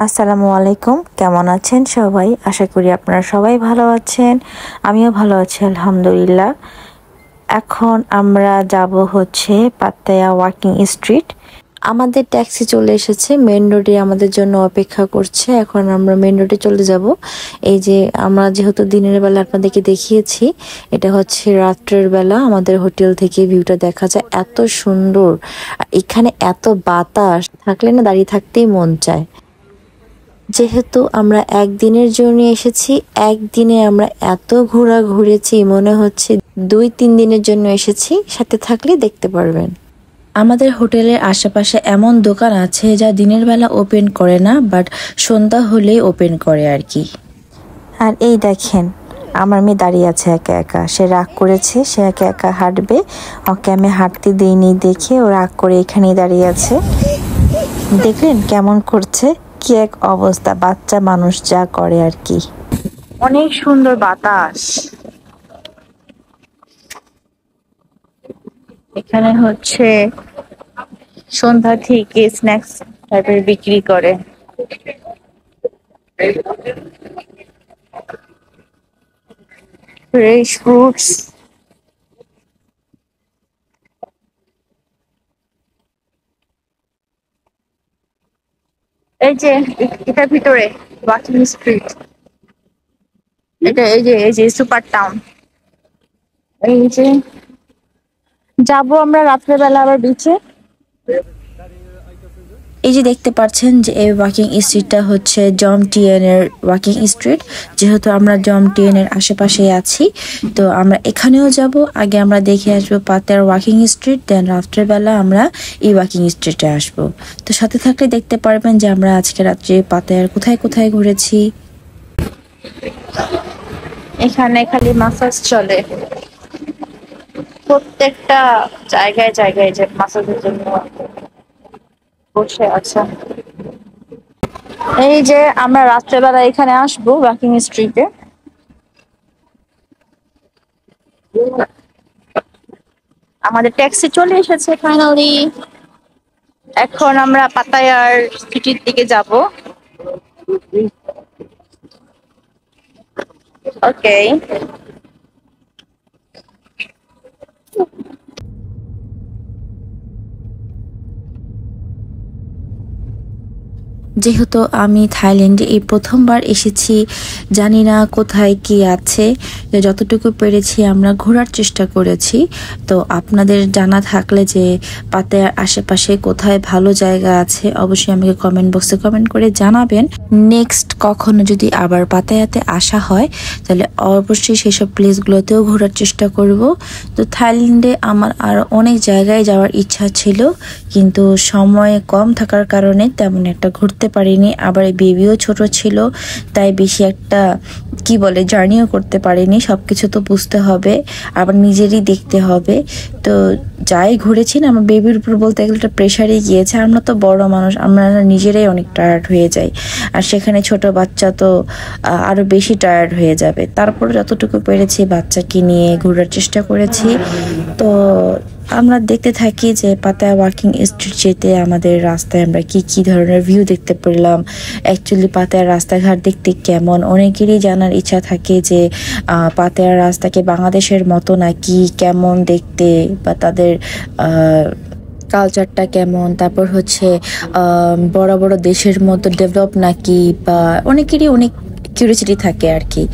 আসসালামু আলাইকুম, কেমন আছেন সবাই? আশা করি আপনারা সবাই ভালো আছেন। আমিও ভালো আছি আলহামদুলিল্লাহ। এখন আমরা যাব হচ্ছে পাতায়া ওয়াকিং স্ট্রিট। আমাদের ট্যাক্সি চলে এসেছে, মেন রোডে আমাদের জন্য অপেক্ষা করছে। এখন আমরা মেন রোডে চলে যাব। এই যে আমরা যেহেতু দিনের বেলা আপনাদেরকে দেখিয়েছি, এটা হচ্ছে রাত্রের বেলা আমাদের হোটেল থেকে ভিউটা দেখা যায়, এত সুন্দর। এখানে এত বাতাস, থাকলে না দাঁড়িয়ে থাকতেই মন চায়। যেহেতু আমরা একদিনের জন্য এসেছি, একদিনে আমরা এত ঘোরা ঘুরেছি, মনে হচ্ছে 2-3 দিনের জন্য এসেছি। সাথে থাকলে দেখতে পারবেন। আমাদের হোটেলের আশেপাশে এমন দোকান আছে যা দিনের বেলা ওপেন করে না, বাট সন্ধ্যা হলেই ওপেন করে আর কি। আর এই দেখেন, আমার মেয়ে দাঁড়িয়ে আছে একা একা। সে রাগ করেছে, সে একা একা হাঁটবে। ওকে আমি হাঁটতে দিইনি দেখে ও রাগ করে এখানেই দাঁড়িয়ে আছে। দেখলেন কেমন করছে? কি এক অবস্থা, বাচ্চা মানুষ যা করে আর কি। অনেক সুন্দর বাতাস। এখানে হচ্ছে সন্ধ্যা থেকে স্ন্যাক্স টাইপের বিক্রি করে। Fresh fruits. এই যে এটার ভিতরে ওয়াকিং স্ট্রিট, এটা এই যে সুপার টাউন। এই যে যাবো আমরা রাত্রেবেলা আবার বিচে। এই যে দেখতে পাচ্ছেন যে এই ওয়াকিং স্ট্রিটটা হচ্ছে জমটিয়েন এর ওয়াকিং স্ট্রিট। যেহেতু আমরা জমটিয়েন এর আশেপাশে আছি, তো আমরা এখানেও যাব। আগে আমরা দেখে আসবো পাতায়ার ওয়াকিং স্ট্রিট, দেন রাত্রেবেলা আমরা এই ওয়াকিং স্ট্রিটে আসবো। তো সাথে থাকলে দেখতে পারবেন যে আমরা আজকে রাত্রে পাতায়ার কোথায় কোথায় ঘুরেছি। এখানে খালি মাসাজ চলে, প্রত্যেকটা জায়গায় জায়গায় যে মাসাজের জন্য বসে আছে। এই যে আমরা রাত্রেবেলা এখানে আসবো ওয়াকিং স্ট্রিটে। আমাদের ট্যাক্সি চলে এসেছে ফাইনালি। এখন আমরা পাতায়ার সিটির দিকে যাব। ওকে। যেহেতু আমি থাইল্যান্ডে এই প্রথমবার এসেছি, জানি না কোথায় কি আছে। যতটুকু পেরেছি আমরা ঘোরার চেষ্টা করেছি। তো আপনাদের জানা থাকলে যে পাতায়ার আশেপাশে কোথায় ভালো জায়গা আছে, অবশ্যই আমাকে কমেন্ট বক্সে কমেন্ট করে জানাবেন। নেক্সট কখনো যদি আবার পাতায়াতে আসা হয়, তাহলে অবশ্যই সেসব প্লেসগুলোতেও ঘোরার চেষ্টা করব। তো থাইল্যান্ডে আমার আরও অনেক জায়গায় যাওয়ার ইচ্ছা ছিল, কিন্তু সময় কম থাকার কারণে তেমন একটা ঘুরতে পারিনি। আবার এই বেবিও ছোট ছিল, তাই বেশি একটা জার্নিও করতে পারিনি। সবকিছু তো বুঝতে হবে, আবার নিজেরই দেখতে হবে। তো যাই ঘুরেছি না, আমার বেবির উপর বলতে গেলে একটা প্রেশারই গিয়েছে। আমরা তো বড় মানুষ, আমরা নিজেরাই অনেক টায়ার্ড হয়ে যাই, আর সেখানে ছোট বাচ্চা তো আরো বেশি টায়ার্ড হয়ে যাবে। তারপর যতটুকু পেরেছি বাচ্চাকে নিয়ে ঘোরার চেষ্টা করেছি। তো আমরা দেখতে থাকি যে পাতায়া ওয়াকিং স্ট্রিট যেতে আমাদের রাস্তায় আমরা কি কি ধরনের ভিউ দেখতে পেলাম। অ্যাকচুয়ালি পাতায়ার রাস্তাঘাট দেখতে কেমন, অনেকেরই জানার ইচ্ছা থাকে যে পাতায়ার রাস্তাকে বাংলাদেশের মতো নাকি, কেমন দেখতে, বা তাদের কালচারটা কেমন, তারপর হচ্ছে বড় বড় দেশের মতো ডেভেলপ নাকি, বা অনেকেরই অনেক কিউরিওসিটি থাকে আর কি।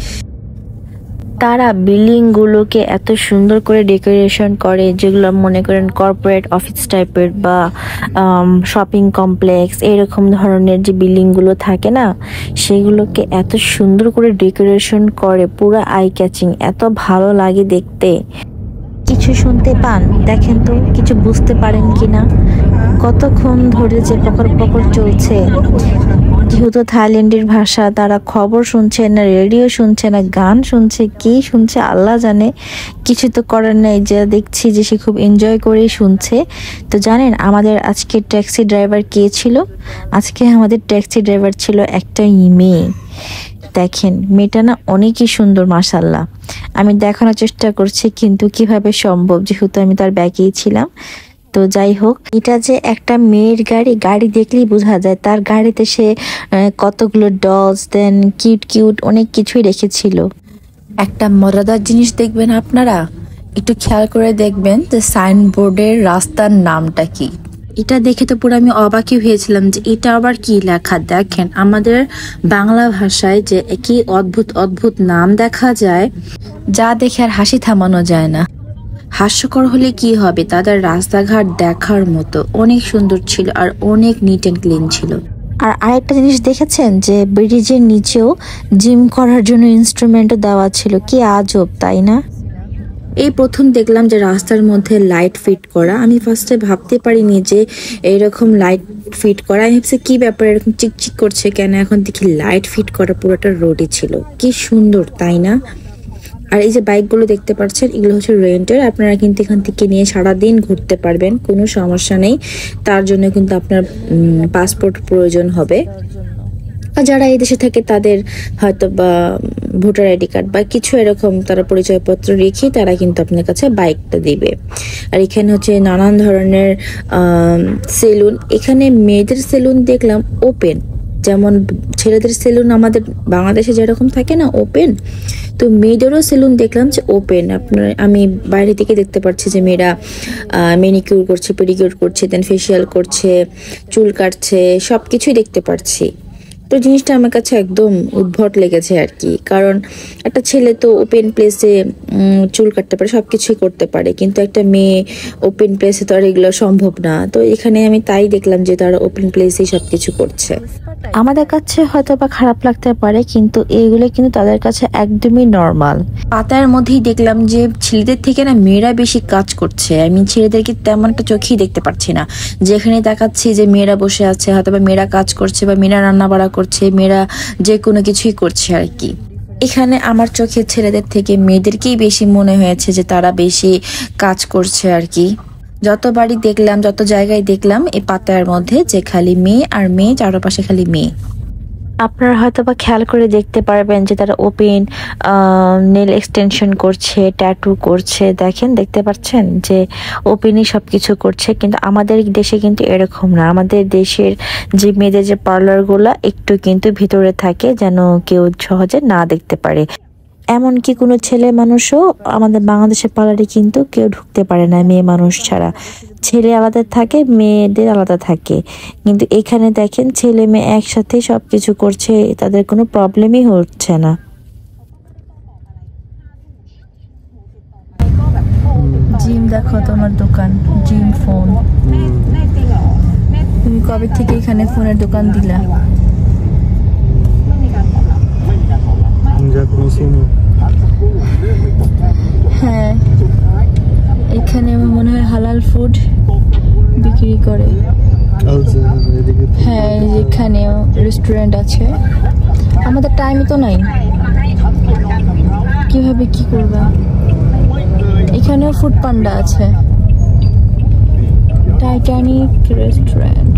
তারা বিল্ডিং গুলোকে এত সুন্দর করে ডেকোরেশন করে, যেগুলো মনে করেন কর্পোরেট অফিস টাইপের বা শপিং কমপ্লেক্স এরকম ধরনের যে বিল্ডিং গুলো থাকে না, সেগুলোকে এত সুন্দর করে ডেকোরেশন করে, পুরো আই ক্যাচিং, এত ভালো লাগে দেখতে। কিছু শুনতে পান? দেখেন তো কিছু বুঝতে পারেন কিনা। কতক্ষণ ধরে যে পকর পকর চলছে। যেহেতু থাইল্যান্ডের ভাষা, তারা খবর শুনছে না, রেডিও শুনছে না, গান শুনছে, কি শুনছে আল্লাহ জানে। কিছু তো করার নেই, যে দেখছি যে সে খুব এনজয় করেই শুনছে। তো জানেন আমাদের আজকে ট্যাক্সি ড্রাইভার কে ছিল? আজকে আমাদের ট্যাক্সি ড্রাইভার ছিল একটা মেয়ে। দেখেন মেয়েটা না অনেকই সুন্দর মাশাআল্লাহ। আমি দেখানোর চেষ্টা করছি, কিন্তু কিভাবে সম্ভব, যেহেতু আমি তার ব্যাগেই ছিলাম। তো যাই হোক, এটা যে একটা মেয়ের গাড়ি, গাড়ি দেখলেই বোঝা যায় তার গাড়িতে সে কতগুলো ডলস দেন কিউট কিউট অনেক কিছুই রেখেছিল। একটা মজাদার জিনিস দেখবেন আপনারা, একটু খেয়াল করে দেখবেন যে সাইনবোর্ডের রাস্তার নামটা কি। এটা দেখে তো পুরো আমি অবাকই হয়েছিলাম যে এটা আবার কি লেখা। দেখেন আমাদের বাংলা ভাষায় যে কি অদ্ভুত অদ্ভুত নাম দেখা যায়, যা দেখে আর হাসি থামানো যায় না। হাস্যকর হলে কি হবে, তাদের রাস্তাঘাট দেখার মতো অনেক সুন্দর ছিল আর অনেক নিট অ্যান্ড ক্লিন ছিল। আর আরেকটা জিনিস দেখেছেন যে ব্রিজের নিচেও জিম করার জন্য ইনস্ট্রুমেন্টও দেওয়া ছিল, কি আজব তাই না? এই প্রথম দেখলাম যে রাস্তার মধ্যে লাইট ফিট করা। আমি ফার্স্টে ভাবতে পারিনি যে এরকম লাইট ফিট করা। আমি ভাবছি কি ব্যাপার, এরকম চিকচিক করছে কেন, এখন দেখি লাইট ফিট করা পুরোটা রোডে ছিল। কি সুন্দর তাই না? আর এই যে বাইকগুলো দেখতে পাচ্ছেন, এগুলো হচ্ছে রেন্টের। আপনারা কিন্তু এখান থেকে নিয়ে সারাদিন ঘুরতে পারবেন, কোনো সমস্যা নেই। তার জন্য কিন্তু আপনার পাসপোর্ট প্রয়োজন হবে। আর যারা এই দেশে থাকে তাদের হয়তো বা ভোটার আইডি কার্ড বা কিছু এরকম তারা পরিচয়পত্র রেখে তারা কিন্তু আপনার কাছে বাইকটা দিবে। আর এখানে হচ্ছে নানান ধরনের সেলুন। এখানে মেয়েদের সেলুন দেখলাম ওপেন, যেমন ছেলেদের সেলুন আমাদের বাংলাদেশে যেরকম থাকে না ওপেন, তো মেয়েদেরও সেলুন দেখলাম যে ওপেন। আপনার আমি বাইরে থেকে দেখতে পাচ্ছি যে মেয়েরা মেনিকিউর করছে, পেডিকিউর করছে, দেন ফেসিয়াল করছে, চুল কাটছে, সব কিছুই দেখতে পাচ্ছি। তো জিনিসটা আমার কাছে একদম উদ্ভট লেগেছে আর কি, কারণ একটা ছেলে তো ওপেন প্লেসে চুল কাটতে পারে, সব কিছুই করতে পারে, কিন্তু একটা মেয়ে ওপেন প্লেসে তো আর এগুলো সম্ভব না। তো এখানে আমি তাই দেখলাম যে তারা ওপেন প্লেসেই সবকিছু করছে। আমাদের কাছে হয়তো বা খারাপ লাগতে পারে, কিন্তু এইগুলো কিন্তু তাদের কাছে একদমই নর্মাল। পাতার মধ্যেই দেখলাম যে ছেলেদের থেকে না মেয়েরা বেশি কাজ করছে। আমি ছেলেদেরকে তেমন একটা চোখেই দেখতে পাচ্ছি না। যেখানে দেখাচ্ছি যে মেয়েরা বসে আছে, হয়তো বা মেয়েরা কাজ করছে বা মেয়েরা রান্না বাড়া করছে, মেয়েরা যে কোনো কিছুই করছে আর কি। এখানে আমার চোখে ছেলেদের থেকে মেয়েদেরকেই বেশি মনে হয়েছে যে তারা বেশি কাজ করছে আর কি। যত বাড়ি দেখলাম, যত জায়গায় দেখলাম এই পাতার মধ্যে যে খালি মেয়ে আর মেয়ে, চারপাশে খালি মেয়ে। আপনারা হয়তো বা খেয়াল করে দেখতে পারবেন যে তারা ওপেন নেল এক্সটেনশন করছে, ট্যাটু করছে। দেখেন, দেখতে পাচ্ছেন যে ওপেনই সবকিছু করছে। কিন্তু আমাদের দেশে কিন্তু এরকম না। আমাদের দেশের যে মেয়েদের যে পার্লারগুলা একটু কিন্তু ভিতরে থাকে, যেন কেউ সহজে না দেখতে পারে। এমনকি কোনো ছেলে মানুষও আমাদের বাংলাদেশের পার্লারে কিন্তু কেউ ঢুকতে পারে না মেয়ে মানুষ ছাড়া। ছেলে আলাদা থাকে, মেয়েদের আলাদা থাকে। কিন্তু এখানে দেখেন ছেলে মেয়ে একসাথে সবকিছু করছে, তাদের কোনো প্রবলেমই হচ্ছে না। জিম দেখো, তোমার দোকান জিম ফোন। তুমি কবে থেকে এখানে ফোনের দোকান দিলা? হ্যাঁ, এখানে মনে হয় হালাল ফুড বিক্রি করে। হ্যাঁ, এখানেও রেস্টুরেন্ট আছে। আমাদের টাইম তো নাই, কিভাবে কি করবা? এখানেও ফুড পান্ডা আছে, Titanic restaurant.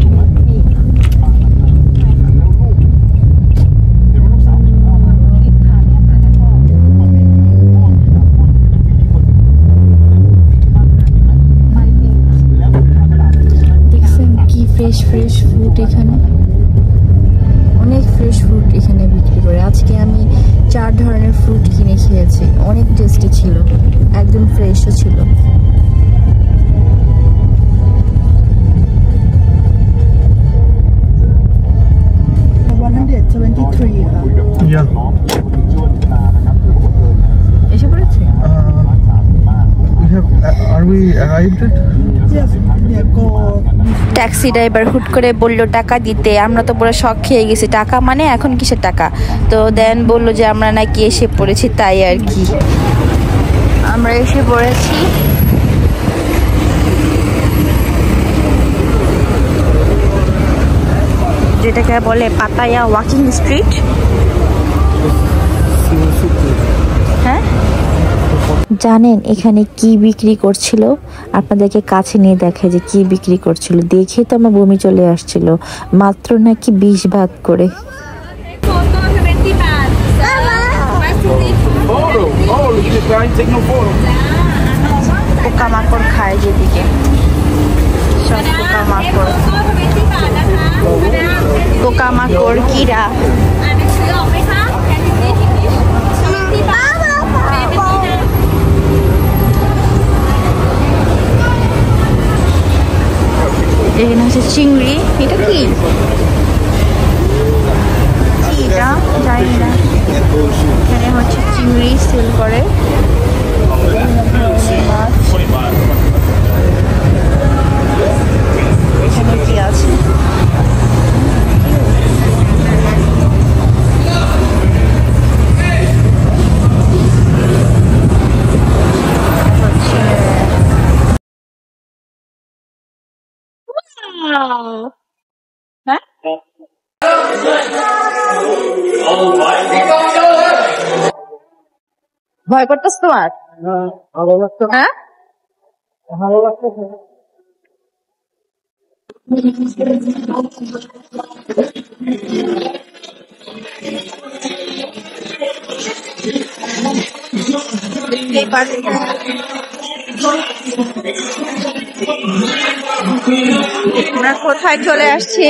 Fresh fresh fruit, এখানে অনেক ফ্রেশ ফ্রুট এখানে বিক্রি করে। আজকে আমি 4 ধরনের ফ্রুট কিনে খেয়েছি, অনেক টেস্টি ছিল, একদম ফ্রেশও ছিল। এসে পড়েছে। ট্যাক্সি ড্রাইভার হুট করে বললো টাকা দিতে, আমরা তো পুরো শক খেয়ে গেছি। টাকা মানে এখন কিসের টাকা? তো দেন বললো যে আমরা নাকি এসে পড়েছি, তাই আর কি। আমরা এসে পড়েছি। যেটাকে বলে পাতায়া ওয়াকিং স্ট্রিট। হ্যাঁ, জানেন এখানে কি বিক্রি করছিল? আপনাদেরকে কাছে নিয়ে দেখে যে কি বিক্রি করছিল, দেখে তো আমার বমি চলে আসছিল। মাত্র নাকি 20 ভাগ করে। পোকামাকড় খায় যেদিকে। সব পোকামাকড়, পোকামাকড়, কিরা। এখানে হচ্ছে চিংড়ি। এটা কি এটা জানি না। এখানে হচ্ছে চিংড়ি সেল করে, মাছ। এখানে কি আছে? হ্যাঁ, ভয় করতেছ তোমার? হ্যাঁ, আমরা কোথায় চলে আসছি?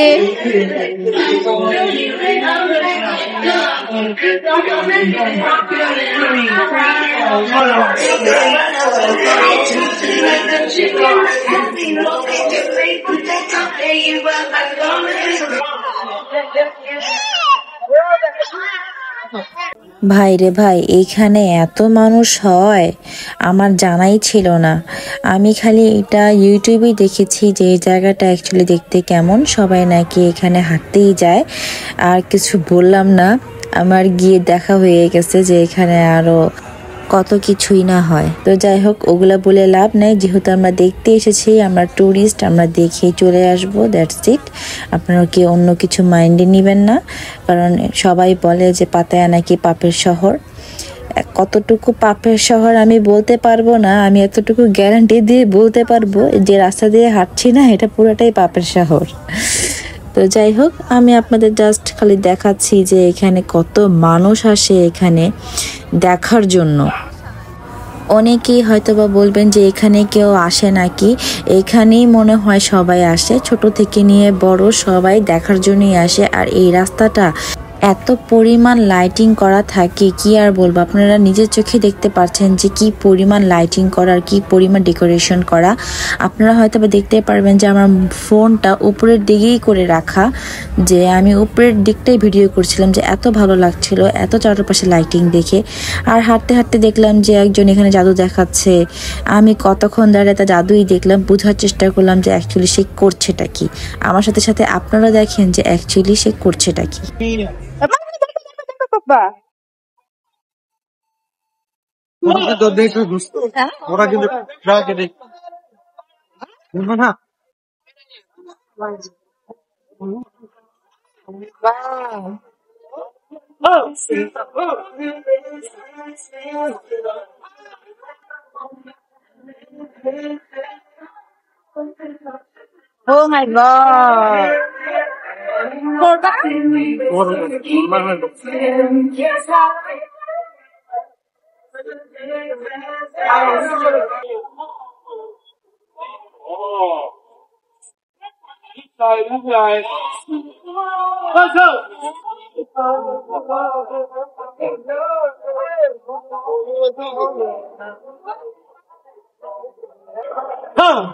ভাই রে ভাই, এইখানে এত মানুষ হয় আমার জানাই ছিল না। আমি খালি এটা ইউটিউবেই দেখেছি যে এই জায়গাটা অ্যাকচুয়ালি দেখতে কেমন, সবাই নাকি এখানে হাঁটতেই যায়। আর কিছু বললাম না, আমার গিয়ে দেখা হয়ে গেছে যে এখানে আরো কত কিছুই না হয়। তো যাই হোক, ওগুলা বলে লাভ নেই, যেহেতু আমরা দেখতে এসেছি, আমরা ট্যুরিস্ট, আমরা দেখেই চলে আসবো, দ্যাটস ইট। আপনারা কি অন্য কিছু মাইন্ডে নেবেন না, কারণ সবাই বলে যে পাতায়া নাকি পাপের শহর। কতটুকু পাপের শহর আমি বলতে পারবো না, আমি এতটুকু গ্যারান্টি দিয়ে বলতে পারবো যে রাস্তা দিয়ে হাঁটছি না, এটা পুরোটাই পাপের শহর। তো যাই হোক, আমি আপনাদের জাস্ট খালি দেখাচ্ছি যে এখানে কত মানুষ আসে এখানে দেখার জন্য। অনেকেই হয়তোবা বলবেন যে এখানে কেউ আসে নাকি, এখানেই মনে হয় সবাই আসে, ছোট থেকে নিয়ে বড় সবাই দেখার জন্যই আসে। আর এই রাস্তাটা এত পরিমাণ লাইটিং করা থাকে, কি আর বলবো, আপনারা নিজের চোখে দেখতে পাচ্ছেন যে কি পরিমাণ লাইটিং করা আর কি পরিমাণ ডেকোরেশন করা। আপনারা হয়তো বা দেখতে পারবেন যে আমার ফোনটা উপরের দিকেই করে রাখা, যে আমি উপরের দিকটাই ভিডিও করছিলাম, যে এত ভালো লাগছিল এত চারপাশে লাইটিং দেখে। আর হাঁটতে হাঁটতে দেখলাম যে একজন এখানে জাদু দেখাচ্ছে। আমি কতক্ষণ দাঁড়িয়ে তা জাদুই দেখলাম, বোঝার চেষ্টা করলাম যে অ্যাকচুয়ালি সে করছেটা কি। আমার সাথে সাথে আপনারা দেখেন যে অ্যাকচুয়ালি সে করছেটা কি। ওরা কিন্তু না। Oh my god. Let's go. Come.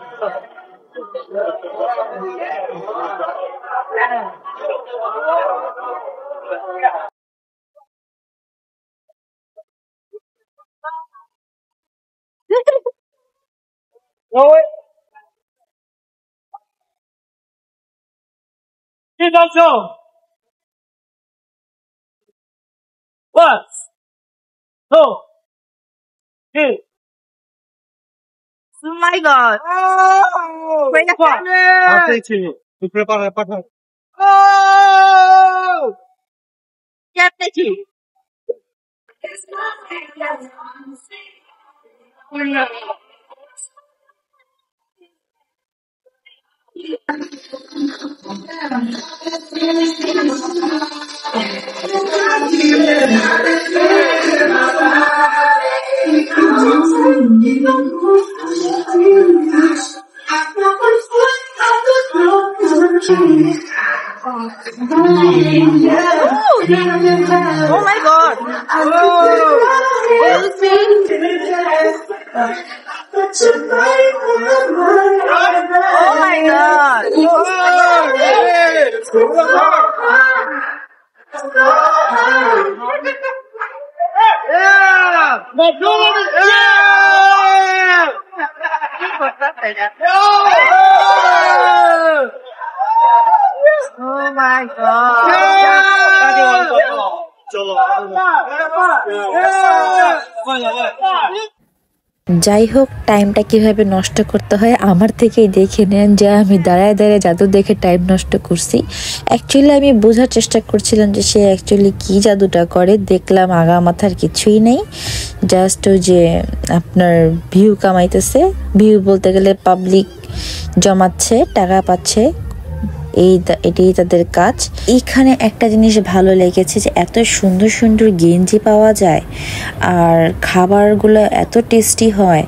Go it. Get that zone. One, two, three. Oh my god. Oh! Wait a minute. I'll take you. You prepare a partner. Oh! Yeah, thank you. Oh my god! Oh my god! Oh my god! যাই হোক, টাইমটা কিভাবে নষ্ট করতে হয় আমার থেকেই দেখে নেন যে আমি দাঁড়ায় দাঁড়ায় জাদু দেখে টাইম নষ্ট করছি। অ্যাকচুয়ালি আমি বোঝার চেষ্টা করছিলাম যে সে অ্যাকচুয়ালি কী জাদুটা করে। দেখলাম আগা মাথার কিছুই নেই, জাস্ট ওই যে আপনার ভিউ কামাইতেছে। ভিউ বলতে গেলে পাবলিক জমাচ্ছে, টাকা পাচ্ছে, এটাই তাদের কাজ। এখানে একটা জিনিস ভালো লেগেছে যে এত সুন্দর সুন্দর গেঞ্জি পাওয়া যায় আর খাবারগুলো এত টেস্টি হয়।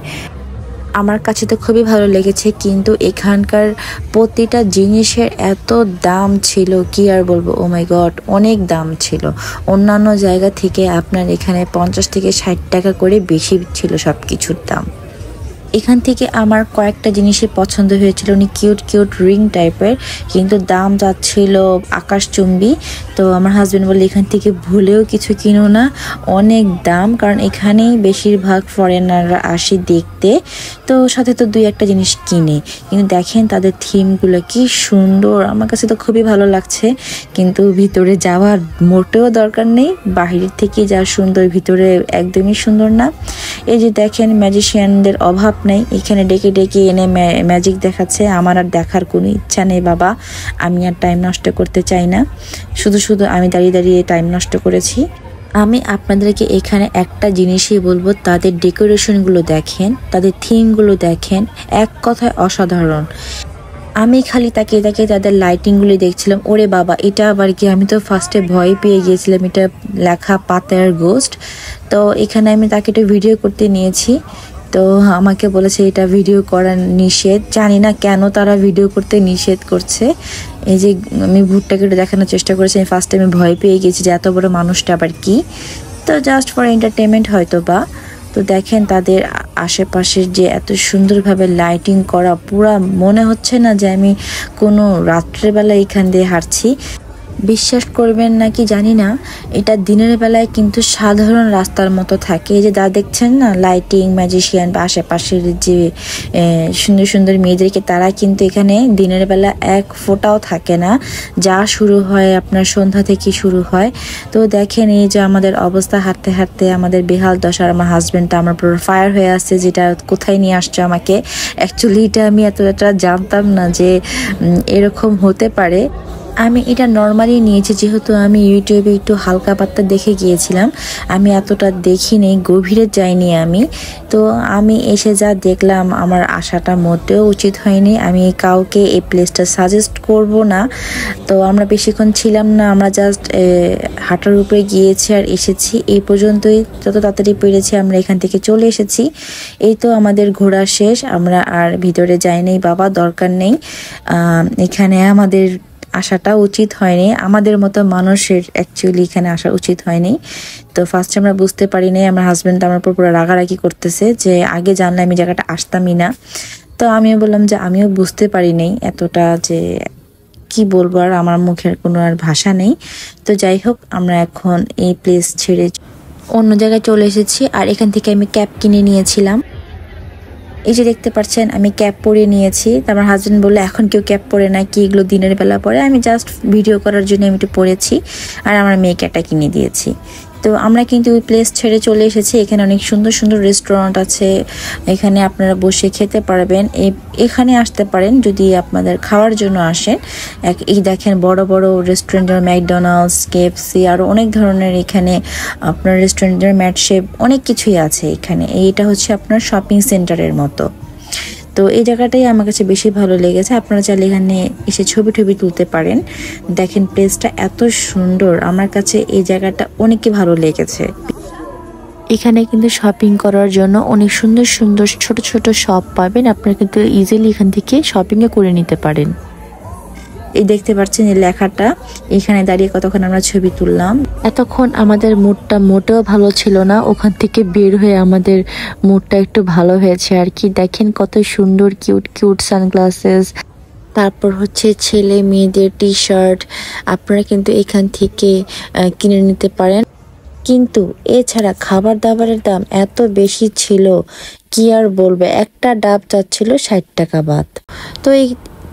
আমার কাছে তো খুবই ভালো লেগেছে, কিন্তু এখানকার প্রতিটা জিনিসের এত দাম ছিল কি আর বলবো। ও মাই গড, অনেক দাম ছিল। অন্যান্য জায়গা থেকে আপনার এখানে 50 থেকে 60 টাকা করে বেশি ছিল সব কিছুর দাম। এখান থেকে আমার কয়েকটা জিনিসই পছন্দ হয়েছিল, উনি কিউট কিউট রিং টাইপের, কিন্তু দাম যাচ্ছিল আকাশচুম্বী। তো আমার হাজব্যান্ড বলে এখান থেকে ভুলেও কিছু কিনো না, অনেক দাম, কারণ এখানেই বেশিরভাগ ফরেনাররা আসে দেখতে। তো সাথে তো দুই একটা জিনিস কিনে, কিন্তু দেখেন তাদের থিমগুলো কি সুন্দর, আমার কাছে তো খুবই ভালো লাগছে। কিন্তু ভিতরে যাওয়ার মোটেও দরকার নেই, বাহিরের থেকে যা সুন্দর ভিতরে একদমই সুন্দর না। এই যে দেখেন ম্যাজিশিয়ানদের অভাব নেই, এখানে ডেকে ডেকে এনে ম্যাজিক দেখাচ্ছে। আমার আর দেখার কোনো ইচ্ছা নেই বাবা, আমি আর টাইম নষ্ট করতে চাই না। শুধু শুধু আমি দাঁড়িয়ে দাঁড়িয়ে টাইম নষ্ট করেছি। আমি আপনাদেরকে এখানে একটা জিনিসই বলবো, তাদের ডেকোরেশনগুলো দেখেন, তাদের থিমগুলো দেখেন, এক কথায় অসাধারণ। আমি খালি তাকিয়ে তাকিয়ে তাদের লাইটিংগুলি দেখছিলাম। ওরে বাবা, এটা আবার কি? আমি তো ফার্স্টে ভয় পেয়ে গিয়েছিলাম, এটা লেখা পাতায়ার গোস্ট। তো এখানে আমি তাকে একটু ভিডিও করতে নিয়েছি, তো আমাকে বলেছে এটা ভিডিও করা নিষেধ। জানি না কেন তারা ভিডিও করতে নিষেধ করছে। এই যে আমি ভুট্টাকে একটু দেখানোর চেষ্টা করেছি, ফার্স্টে আমি ভয় পেয়ে গেছি যে এত বড় মানুষটা আবার কি। তো জাস্ট ফর এন্টারটেনমেন্ট হয়তো বা। তো দেখেন তাদের আশেপাশের যে এত সুন্দরভাবে লাইটিং করা, পুরা মনে হচ্ছে না যে আমি কোনো রাত্রেবেলা এখান দিয়ে হাঁটছি। বিশ্বাস করবেন নাকি জানি না, এটা দিনের বেলায় কিন্তু সাধারণ রাস্তার মতো থাকে। এই যে যা দেখছেন না লাইটিং, ম্যাজিশিয়ান বা আশেপাশের যে সুন্দর সুন্দর মেয়েদেরকে, তারা কিন্তু এখানে দিনের বেলা এক ফোঁটাও থাকে না। যা শুরু হয় আপনার সন্ধ্যা থেকে শুরু হয়। তো দেখেন এই যে আমাদের অবস্থা, হাঁটতে হাঁটতে আমাদের বেহাল দশা। আমার হাজব্যান্ডটা আমার পুরো ফায়ার হয়ে আসছে, যেটা কোথায় নিয়ে আসছে আমাকে। অ্যাকচুয়ালি এটা আমি এতটা জানতাম না যে এরকম হতে পারে। আমি এটা নর্মালি নিয়েছি, যেহেতু আমি ইউটিউবে একটু হালকা পাতলা দেখে গিয়েছিলাম, আমি এতটা দেখিনি, গভীরে যাইনি আমি। তো আমি এসে যা দেখলাম, আমার আসাটা মোটেও উচিত হয়নি। আমি কাউকে এই প্লেসটা সাজেস্ট করব না। তো আমরা বেশিক্ষণ ছিলাম না, আমরা জাস্ট হাঁটার উপরে গিয়েছি আর এসেছি। এই পর্যন্তই, যত তাড়াতাড়ি পেরেছি আমরা এখান থেকে চলে এসেছি। এই তো আমাদের ঘোরা শেষ, আমরা আর ভিতরে যাইনি বাবা, দরকার নেই। এখানে আমাদের আসাটা উচিত হয়নি, আমাদের মতো মানুষের অ্যাকচুয়ালি এখানে আসা উচিত হয়নি। তো ফার্স্টে আমরা বুঝতে পারিনি, আমার হাজব্যান্ড আমার উপর পুরো রাগারাগি করতেছে যে আগে জানলে আমি জায়গাটা আসতামই না। তো আমিও বললাম যে আমিও বুঝতে পারিনি এতটা, যে কি বলবো, আর আমার মুখের কোনো আর ভাষা নেই। তো যাই হোক, আমরা এখন এই প্লেস ছেড়ে অন্য জায়গায় চলে এসেছি। আর এখান থেকে আমি ক্যাব কিনে নিয়েছিলাম। এই যে দেখতে পাচ্ছেন আমি ক্যাপ পরে নিয়েছি। আমার হাজব্যান্ড বললো এখন কেউ ক্যাপ পরে না, কি এগুলো দিনের বেলা পরে। আমি জাস্ট ভিডিও করার জন্য আমি একটু পরেছি, আর আমার মেয়েকে একটা কিনে দিয়েছি। তো আমরা কিন্তু ওই প্লেস ছেড়ে চলে এসেছি। এখানে অনেক সুন্দর সুন্দর রেস্টুরেন্ট আছে, এখানে আপনারা বসে খেতে পারবেন। এখানে আসতে পারেন যদি আপনাদের খাওয়ার জন্য আসেন। এই দেখেন বড় বড় রেস্টুরেন্টের ম্যাকডোনাল্ডস, কেএফসি, আরও অনেক ধরনের এখানে আপনার রেস্টুরেন্টের ম্যাটশেপ অনেক কিছুই আছে এখানে। এইটা হচ্ছে আপনার শপিং সেন্টারের মতো। তো এই জায়গাটাই আমার কাছে বেশি ভালো লেগেছে। আপনারা চাইলে এখানে এসে ছবি তুলতে পারেন। দেখেন প্লেসটা এত সুন্দর, আমার কাছে এই জায়গাটা অনেকই ভালো লেগেছে। এখানে কিন্তু শপিং করার জন্য অনেক সুন্দর সুন্দর ছোট ছোট শপ পাবেন, আপনারা কিন্তু ইজিলি এখান থেকে শপিংও করে নিতে পারেন। এই দেখতে পাচ্ছেন এই লেখাটা, এখানে দাঁড়িয়ে কতক্ষণ আমরা ছবি তুললাম। এতক্ষণ আমাদের মুডটা মোটেও ভালো ছিল না, ওখান থেকে বের হয়ে আমাদের মুডটা একটু ভালো হয়েছে আর কি। দেখেন কত সুন্দর কিউট কিউট সানগ্লাসেস, তারপর হচ্ছে ছেলে মেয়েদের টি শার্ট আপনারা কিন্তু এখান থেকে কিনে নিতে পারেন। কিন্তু এছাড়া খাবার দাবারের দাম এত বেশি ছিল, কি আর বলবো, একটা ডাব যাচ্ছিল 60 টাকা বাদ।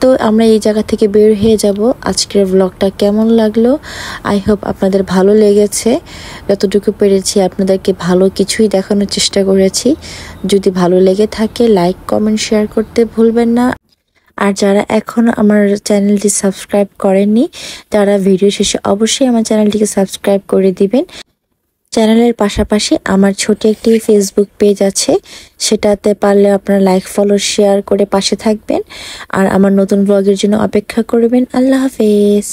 তো আমরা এই জায়গা থেকে বের হয়ে যাব। আজকের ব্লগটা কেমন লাগলো, আই হোপ আপনাদের ভালো লেগেছে। যতটুকু পেরেছি আপনাদেরকে ভালো কিছুই দেখানোর চেষ্টা করেছি। যদি ভালো লেগে থাকে লাইক কমেন্ট শেয়ার করতে ভুলবেন না। আর যারা এখনো আমার চ্যানেলটি সাবস্ক্রাইব করেননি তারা ভিডিও শেষে অবশ্যই আমার চ্যানেলটিকে সাবস্ক্রাইব করে দিবেন। চ্যানেলের পাশাপাশি আমার ছোট একটি ফেসবুক পেজ আছে, সেটাতে পারলে আপনারা লাইক ফলো শেয়ার করে পাশে থাকবেন আর আমার নতুন ব্লগের জন্য অপেক্ষা করবেন। আল্লাহ হাফেজ।